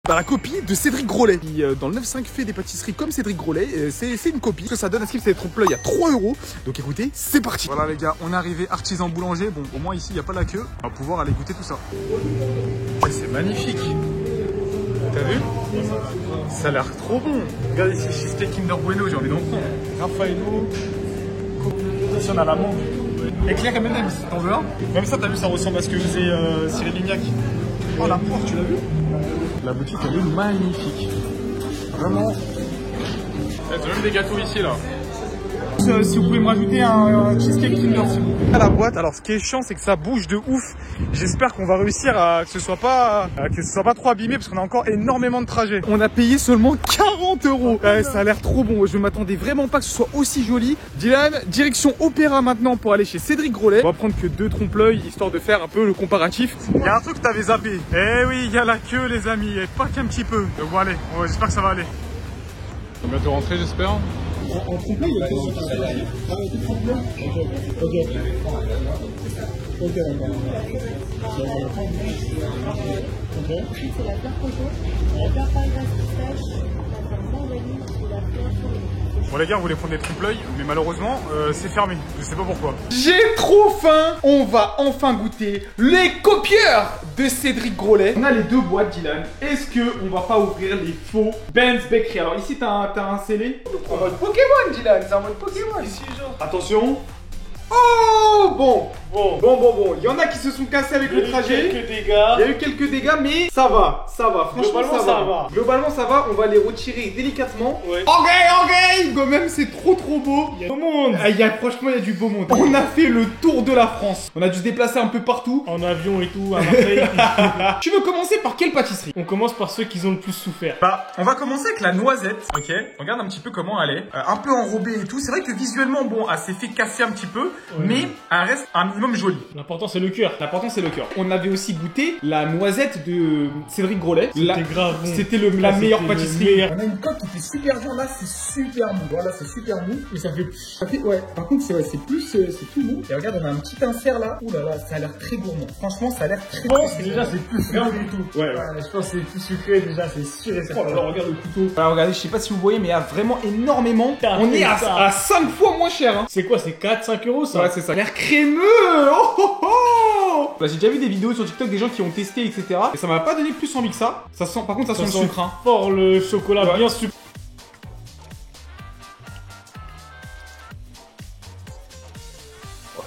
Bah, la copie de Cédric Grolet qui dans le 9-5 fait des pâtisseries comme Cédric Grolet. C'est une copie. Ce que ça donne à ce qu'il fait des trompe-l'œil à 3 €. Donc écoutez, c'est parti. Voilà les gars, on est arrivé artisan boulanger. Bon, au moins ici il n'y a pas la queue. On va pouvoir aller goûter tout ça. Ouais, c'est magnifique. T'as vu? Ça a l'air trop bon. Regarde ici, cheesecake Kinder Bueno, j'ai envie d'en prendre. Raffaello. Ici on a la mangue. Éclair M&M's, t'en veux un? Même ça, t'as vu, ça ressemble à ce que faisait Cyril Lignac. Oh la poire, tu l'as vu? La boutique elle est magnifique. Vraiment. Ils ont même des gâteaux ici là. Si vous pouvez me rajouter un cheesecake Kinder s'il vous plaît. À la boîte, alors ce qui est chiant c'est que ça bouge de ouf. J'espère qu'on va réussir à que ce soit pas trop abîmé parce qu'on a encore énormément de trajets. On a payé seulement 40 €. Ça a l'air trop bon. Je m'attendais vraiment pas que ce soit aussi joli. Dylan, direction Opéra maintenant pour aller chez Cédric Grolet. On va prendre que 2 trompe-l'œil histoire de faire un peu le comparatif. Il y a un truc que t'avais zappé. Eh oui, il y a la queue les amis, et pas qu'un petit peu. Donc bon allez, j'espère que ça va aller. On va bientôt rentrer j'espère. En trompe-l'œil, il y a des trompe-l'œil. Ok. Ensuite, c'est la fleur coco, la fleur paragraphe pistache, la fleur vanille et la fleur fourrée. Bon les gars, on voulait prendre des trompe-l'œil, mais malheureusement, c'est fermé. Je sais pas pourquoi. J'ai trop faim. On va enfin goûter les copieurs de Cédric Grolet. On a les 2 boîtes, Dylan. Est-ce que on va pas ouvrir les faux Ben's Bakery? Alors ici, t'as un scellé. En mode Pokémon, Dylan. C'est en mode Pokémon. Ici, genre. Attention. Oh bon. Il y en a qui se sont cassés avec le trajet. Il y a eu quelques dégâts, mais ça va. Franchement, ça va. Globalement, ça va. On va les retirer délicatement. Ouais. Ok. Quand même, c'est trop beau. Il y a du beau monde. Franchement, il y a du beau monde. On a fait le tour de la France. On a dû se déplacer un peu partout. En avion et tout, à Marseille. Tu veux commencer par quelle pâtisserie? On commence par ceux qui ont le plus souffert. Bah, on va commencer avec la noisette. Ok. Regarde un petit peu comment elle est. Un peu enrobée et tout. C'est vrai que visuellement, bon, elle s'est fait casser un petit peu, mais elle reste un minimum jolie. L'important c'est le cœur. On avait aussi goûté la noisette de Cédric Grolet. C'était grave bon. C'était la meilleure pâtisserie. On a une coque qui était super dure là, c'est super mou. Voilà, c'est super mou. Et ça fait ouais. Par contre, c'est plus mou. Et regarde, on a un petit insert là. Ouh là là, ça a l'air très gourmand. Franchement, ça a l'air très bon. Très déjà, c'est plus sucré du tout. Ouais, je pense que c'est plus sucré déjà, c'est sûr et certain. Oh là là, regarde le couteau. Alors regardez, je sais pas si vous voyez, mais il y a vraiment énormément. On est à 5 fois moins cher. Hein. C'est quoi? C'est 4-5 € ça? Ouais, c'est ça. Ça a l'air crémeux. Bah, j'ai déjà vu des vidéos sur TikTok des gens qui ont testé, etc. Et ça m'a pas donné plus envie que ça. Ça sent, par contre, ça sent le sucre. Hein. Fort le chocolat, bien sucré.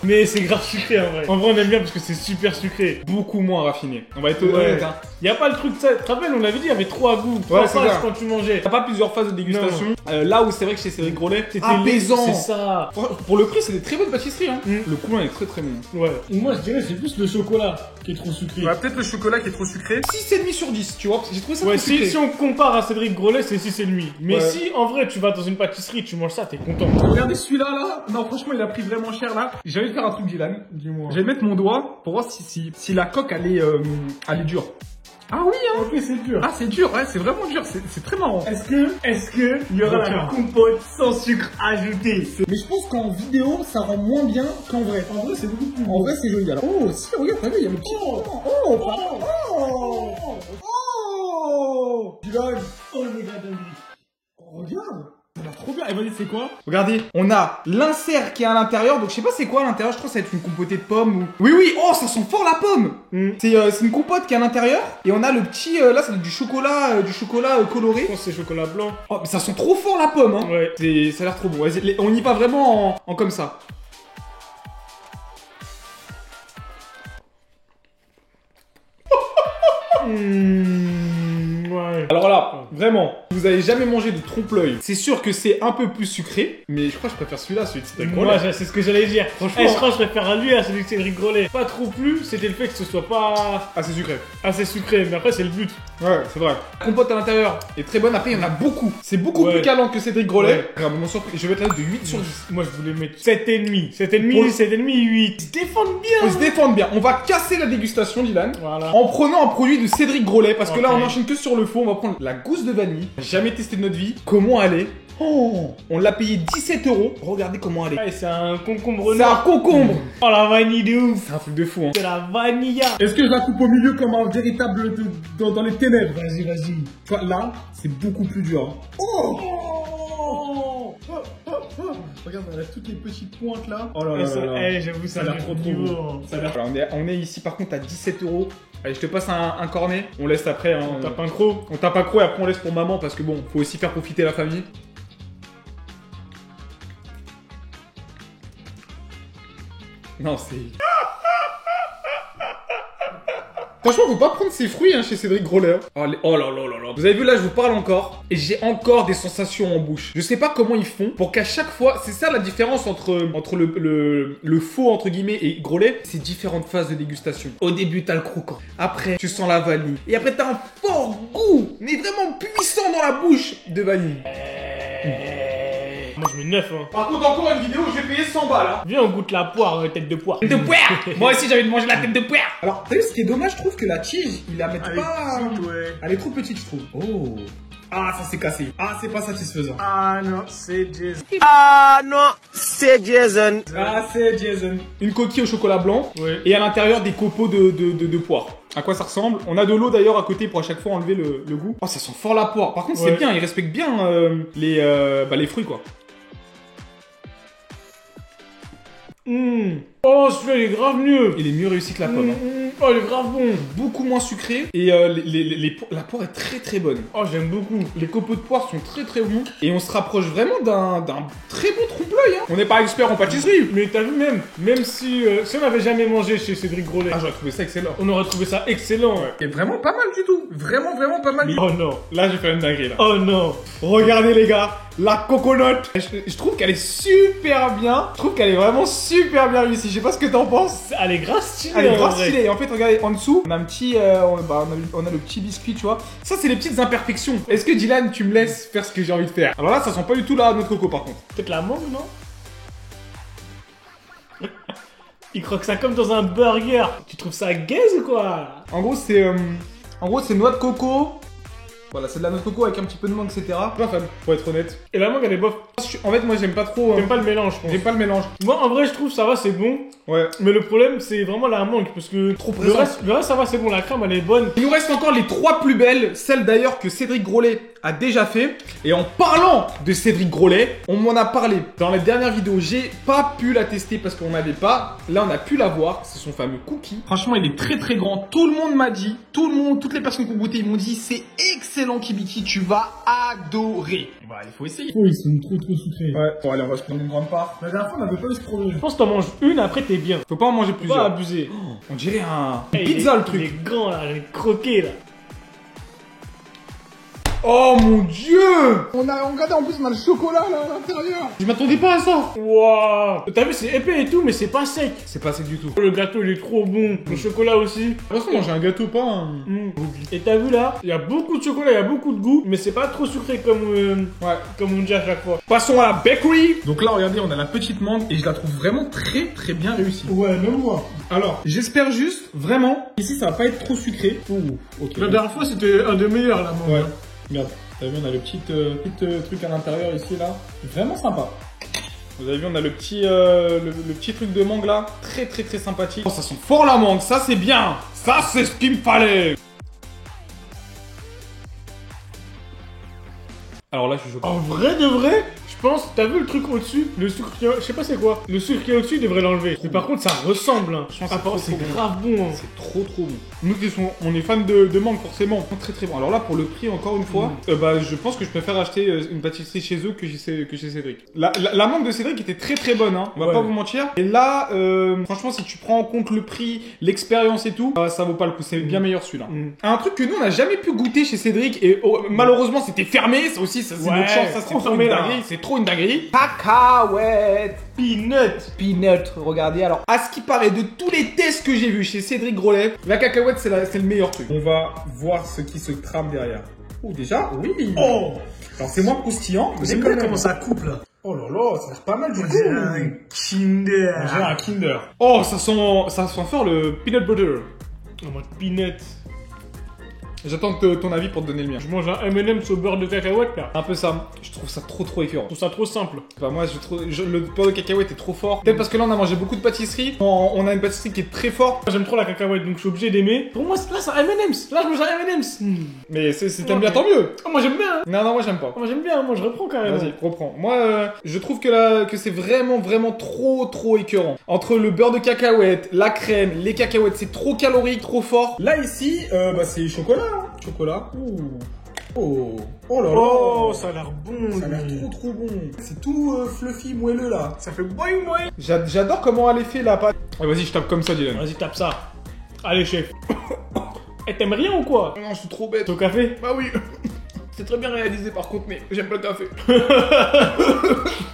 Mais c'est grave sucré en vrai. En vrai, on aime bien parce que c'est super sucré. Beaucoup moins raffiné. On va être honnête. Hein. Y a pas le truc, ça. Tu te rappelles, on avait dit, il y avait 3 goûts. 3 phases quand tu mangeais. T'as pas plusieurs phases de dégustation. Là où c'est vrai que chez Cédric Grolet, c'était apaisant. C'est ça. Pour le prix, c'est des très bonnes pâtisseries. Hein. Le coulant est très bon. Ouais. Moi, je dirais, c'est plus le chocolat qui est trop sucré. Ouais, peut-être le chocolat qui est trop sucré. 6,5 sur 10, tu vois. J'ai trouvé ça trop sucré. Si on compare à Cédric Grolet, c'est 6,5. Mais si en vrai, tu vas dans une pâtisserie, tu manges ça, t'es content. Regardez celui-là là. Non, franchement, il a pris vraiment cher là. J'ai envie de faire un truc, Dylan. Dis-moi. Je vais mettre mon doigt pour voir si la coque elle est dure. Ah oui hein. Ok, c'est dur. Ah c'est dur, ouais, c'est vraiment dur, c'est très marrant. Est-ce que il y aura la compote sans sucre ajouté? Mais je pense qu'en vidéo, ça rend moins bien qu'en vrai. En vrai, c'est beaucoup plus En vrai, c'est joli. Alors, oh, si, regarde, t'as vu, il y a le petit. Dylan. Oh les gars de Regarde. ça a l'air trop bien. Et vas-y, c'est quoi? Regardez, on a l'insert qui est à l'intérieur, donc je sais pas c'est quoi à l'intérieur, je crois que ça va être une compotée de pommes ou... Oui, oh ça sent fort la pomme. C'est une compote qui est à l'intérieur, et on a le petit, là ça doit être du chocolat coloré. Je pense que c'est chocolat blanc. Oh mais ça sent trop fort la pomme hein. Ouais. Ça a l'air trop bon, on y va vraiment en comme ça. Ouais. Alors là, vraiment, vous avez jamais mangé de trompe-l'œil. C'est sûr que c'est un peu plus sucré, mais je crois que je préfère celui-là, celui de Cédric Grolet. Moi, c'est ce que j'allais dire. Franchement, je crois que je préfère lui à celui de Cédric Grolet. Pas trop plus, c'était le fait que ce soit pas assez sucré. Assez sucré, mais après c'est le but. Ouais, c'est vrai. La compote à l'intérieur est très bonne. Après, il y en a beaucoup. C'est beaucoup plus calant que Cédric Grolet. Regarde, mon surprise. Je vais mettre de 8 sur 10. Moi, je voulais mettre 7,5. 7,5, 8. Ils se défendent bien. Ils se défendent bien. On va casser la dégustation, Dylan. Voilà. En prenant un produit de Cédric Grolet. Parce que là, on enchaîne que sur le faux. On va prendre la gousse mousse de vanille. Jamais testé de notre vie. Comment elle est? Oh, on l'a payé 17 €. Regardez comment elle est. Ouais, c'est un concombre C'est un noir. concombre. Oh la vanille de ouf. C'est un truc de fou, hein. C'est la vanilla. Est-ce que je la coupe au milieu comme un véritable dans les ténèbres? Vas-y, vas-y. Tu vois, là, c'est beaucoup plus dur. Oh, regarde, on a toutes les petites pointes là. Oh là là là là. Eh, j'avoue, ça a l'air trop beau. beau. Ça a l'air... Voilà, on est ici par contre à 17 €. Allez, je te passe un cornet. On laisse après. Hein, On tape un croc. On tape un croc et après on laisse pour maman parce que bon, faut aussi faire profiter la famille. Non, c'est... Franchement, faut pas prendre ces fruits hein, chez Cédric Grolet. Oh, oh là là là là. Vous avez vu, là, je vous parle encore. Et j'ai encore des sensations en bouche. Je sais pas comment ils font pour qu'à chaque fois... C'est ça la différence entre le faux, entre guillemets, et Grolet. C'est différentes phases de dégustation. Au début, t'as le croquant. Après, tu sens la vanille. Et après, t'as un fort goût, mais vraiment puissant dans la bouche de vanille. Moi, je mets 9. Hein. Par contre, encore une vidéo où je vais payer 100 balles. Hein. Viens, on goûte la poire, tête de poire. Tête de poire. Moi aussi, j'ai envie de manger la tête de poire. Alors, t'as vu, ce qui est dommage, je trouve que la tige, ils la mettent Elle est pas... petite, ouais. Elle est trop petite, je trouve. Oh. Ah, ça s'est cassé. Ah, c'est pas satisfaisant. Ah non, c'est Jason. Ah, c'est Jason. Une coquille au chocolat blanc. Ouais. Et à l'intérieur des copeaux de poire. À quoi ça ressemble? On a de l'eau d'ailleurs à côté pour à chaque fois enlever le goût. Oh, ça sent fort la poire. Par contre, c'est Ouais. bien, ils respectent bien les fruits quoi. Oh, celui-là, il est grave mieux. Il est mieux réussi que la pomme. Hein. Oh, il est grave bon. Beaucoup moins sucré. Et la poire est très très bonne. Oh, j'aime beaucoup. Les copeaux de poire sont très très bons. Et on se rapproche vraiment d'un très bon trompe-l'œil. Hein. On n'est pas expert en pâtisserie. Mais t'as vu même si on n'avait jamais mangé chez Cédric Grolet, Ah, j'aurais trouvé ça excellent. on aurait trouvé ça excellent. Et vraiment pas mal du tout. Vraiment, vraiment pas mal du tout. Oh non. Là, j'ai fait une dinguerie là. Oh non. Regardez les gars, la coconut. Je trouve qu'elle est super bien. Je trouve qu'elle est vraiment super bien réussie. Je sais pas ce que t'en penses. Elle est grave stylée. Elle est en grave vrai. stylée. Et en fait, regardez, en dessous, on a un petit, on a le petit biscuit, tu vois. Ça, c'est les petites imperfections. Est-ce que Dylan, tu me laisses faire ce que j'ai envie de faire? Alors là, ça sent pas du tout la notre coco, par contre. Peut-être la mangue, non? Il croque ça comme dans un burger. Tu trouves ça gaze ou quoi? En gros, c'est noix de coco. Voilà, c'est de la noix de coco avec un petit peu de mangue, etc. Pas fan, pour être honnête. Et la mangue, elle est bof. En fait, moi, j'aime pas trop. J'aime pas le mélange, je pense. J'aime pas le mélange. Moi, en vrai, je trouve ça va, c'est bon. Ouais. Mais le problème, c'est vraiment la mangue. Parce que Trop le présent. reste, ça va, c'est bon. La crème, elle est bonne. Il nous reste encore les 3 plus belles, celles d'ailleurs que Cédric Grolet a déjà fait. Et en parlant de Cédric Grolet, on m'en a parlé dans la dernière vidéo. J'ai pas pu la tester parce qu'on n'avait pas. Là, on a pu la voir. C'est son fameux cookie. Franchement, il est très très grand. Tout le monde m'a dit, toutes les personnes qui ont goûté, ils m'ont dit c'est excellent Kibiki, tu vas adorer. Bah, il faut essayer. Oh, ils sont trop sucrés. Ouais, bon, allez, on va se prendre une grande part. La dernière fois, on n'avait pas eu ce problème. Je pense que t'en manges une, après, t'es bien. Faut pas en manger Faut pas plusieurs. abuser. On dirait une Eh, pizza le Il truc. est grand, là. Il est croqué, là. Oh mon dieu! Regardez, en plus, on a le chocolat là à l'intérieur. Je m'attendais pas à ça. Waouh. T'as vu, c'est épais et tout, mais c'est pas sec. C'est pas sec du tout. Le gâteau, il est trop bon. Le chocolat aussi. De toute façon, manger un gâteau, pas un... Et t'as vu là, il y a beaucoup de chocolat, il y a beaucoup de goût, mais c'est pas trop sucré comme on dit à chaque fois. Passons à la bakery. Donc là, regardez, on a la petite mangue et je la trouve vraiment très très bien réussie. Ouais, même moi. Alors, j'espère juste, vraiment, ici ça va pas être trop sucré. Ouh, ok. La dernière fois, c'était un des meilleurs là, Ouais, regarde, t'as vu, on a le petit truc à l'intérieur ici là. Vraiment sympa. Vous avez vu, on a le petit truc de mangue là. Très très très sympathique. Oh, ça sent fort la mangue, ça c'est bien. Ça c'est ce qu'il me fallait. Alors là, je suis choqué. En vrai de vrai, je pense, t'as vu le truc au-dessus? Le sucre qui est, je sais pas c'est quoi. Le sucre qui est au-dessus, il devrait l'enlever. Mais par contre, ça ressemble. Hein. Je pense Ah, que c'est c'est trop bon. grave bon. Hein. C'est trop trop bon. Nous qui sont, on est fans de mangue forcément. Très très bon. Alors là, pour le prix, encore une fois, je pense que je préfère acheter une pâtisserie chez eux que chez Cédric. La mangue de Cédric était très très bonne, hein. On va Ouais. pas vous mentir. Et là, franchement, si tu prends en compte le prix, l'expérience et tout, ça vaut pas le coup. C'est bien meilleur celui-là. Un truc que nous on n'a jamais pu goûter chez Cédric et malheureusement c'était fermé. Ça aussi, ça c'est Ouais, notre chance. Ça c'est trop trop une fermé, là. dinguerie. C'est trop une dinguerie. Cacahuète. Peanut, regardez. Alors, à ce qui paraît, de tous les tests que j'ai vus chez Cédric Grolet, la cacahuète, c'est le meilleur truc. On va voir ce qui se trame derrière. Oh, déjà, oui. Oh, Alors, c'est moins croustillant. Mais j'aime quand bien même. comment ça coupe là. Oh là là, ça a l'air pas mal du coup. Kinder. On dirait un Kinder. Oh, ça sent fort le peanut butter. En mode peanut. J'attends ton avis pour te donner le mien. Je mange un M&M's au beurre de cacahuète là. Un peu ça. Je trouve ça trop écœurant. Je trouve ça trop simple. Enfin, moi, le beurre de cacahuète est trop fort. Peut-être parce que là, on a mangé beaucoup de pâtisseries. On a une pâtisserie qui est très forte. J'aime trop la cacahuète donc je suis obligé d'aimer. Pour moi, là, c'est un M&M's. Là, je mange un M&M's. Mais t'aimes bien, tant mieux. Oh, moi, j'aime bien. Hein. Non, moi, j'aime pas. Moi, j'aime bien. Moi, je reprends quand même. Vas-y, reprends. Moi, je trouve que c'est vraiment trop écœurant. Entre le beurre de cacahuète, la crème, les cacahuètes, c'est trop calorique, trop fort. Là, ici, c'est chocolat. Hein. Chocolat. Oh là là. Oh, ça a l'air bon. Ça a l'air trop bon. C'est tout fluffy, moelleux là. Ça fait boing boing. J'adore comment elle est fait la pâte. Ouais, vas-y, je tape comme ça, Dylan. Vas-y, tape ça. Allez, chef. Eh, t'aimes rien ou quoi? Non, je suis trop bête. Au café? Bah oui. C'est très bien réalisé par contre, mais j'aime pas le café.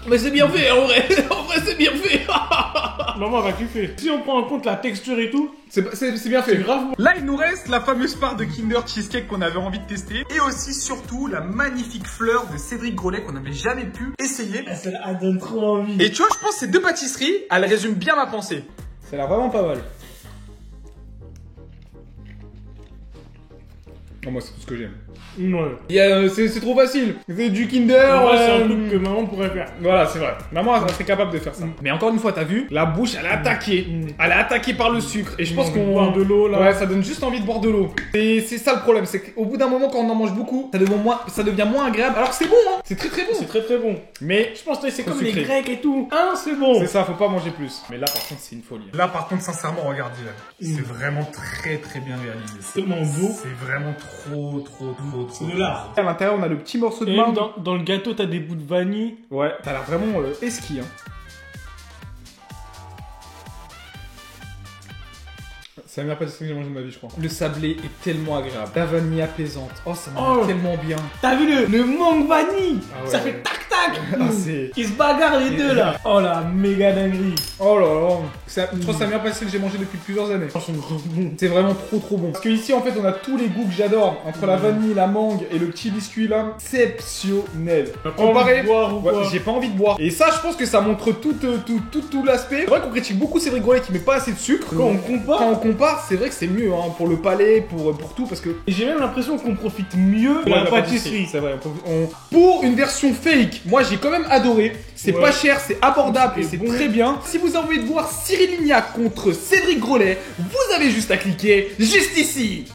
Mais c'est bien fait en vrai. En vrai, c'est bien fait. Maman va kiffer. Si on prend en compte la texture et tout, c'est bien fait. C'est grave. Là, il nous reste la fameuse part de Kinder Cheesecake qu'on avait envie de tester. Et aussi, surtout, la magnifique fleur de Cédric Grolet qu'on n'avait jamais pu essayer. Ça donne trop envie. Et tu vois, je pense que ces deux pâtisseries, elles résument bien ma pensée. Ça a l'air vraiment pas mal. Oh, moi, c'est tout ce que j'aime. Ouais. C'est trop facile. C'est du Kinder. Ouais, c'est un truc que maman pourrait faire. Voilà, c'est vrai. Maman, elle serait capable de faire ça. Mais encore une fois, t'as vu, la bouche, elle est attaquée. Elle est attaquée par le sucre. Et je pense qu'on boire de l'eau là. Ouais, ça donne juste envie de boire de l'eau. C'est ça le problème, c'est qu'au bout d'un moment, quand on en mange beaucoup, ça devient moins agréable. Alors que c'est bon, hein. C'est très bon. C'est très bon. Mais je pense que c'est comme sucré. les Grecs et tout. Hein, c'est bon. C'est ça, faut pas manger plus. Mais là, par contre, c'est une folie. Là, par contre, sincèrement, regarde, Dylan. C'est vraiment très bien réalisé. C'est tellement beau. C'est vraiment trop. C'est de l'art. À l'intérieur, on a le petit morceau de Et mangue. dans le gâteau, t'as des bouts de vanille. Ouais, t'as l'air vraiment esquis, hein. C'est la meilleure pâtisserie que j'ai mangée de ma vie, je crois. Le sablé est tellement agréable. La vanille apaisante. Oh, ça me tellement bien. T'as vu le mangue vanille? Ah ouais. Ça fait tac tac. C'est... Ils se bagarrent les deux là. Oh la méga dinguerie. Oh là là. Je crois que c'est la meilleure pâtisserie que j'ai mangée depuis plusieurs années. C'est vraiment trop bon. Parce que ici, en fait, on a tous les goûts que j'adore. Entre la vanille, la mangue et le petit biscuit là. Exceptionnel. Comparé, j'ai pas envie de boire. Et ça, je pense que ça montre tout l'aspect. C'est vrai qu'on critique beaucoup Cédric Grolet qui met pas assez de sucre. Quand on compare, c'est vrai que c'est mieux hein, pour le palais, pour tout, parce que... Et j'ai même l'impression qu'on profite mieux de la pâtisserie. C'est vrai. Pour une version fake, moi j'ai quand même adoré. C'est pas cher, c'est abordable et c'est très bien. Si vous avez envie de voir Cyril Lignac contre Cédric Grolet, vous avez juste à cliquer juste ici.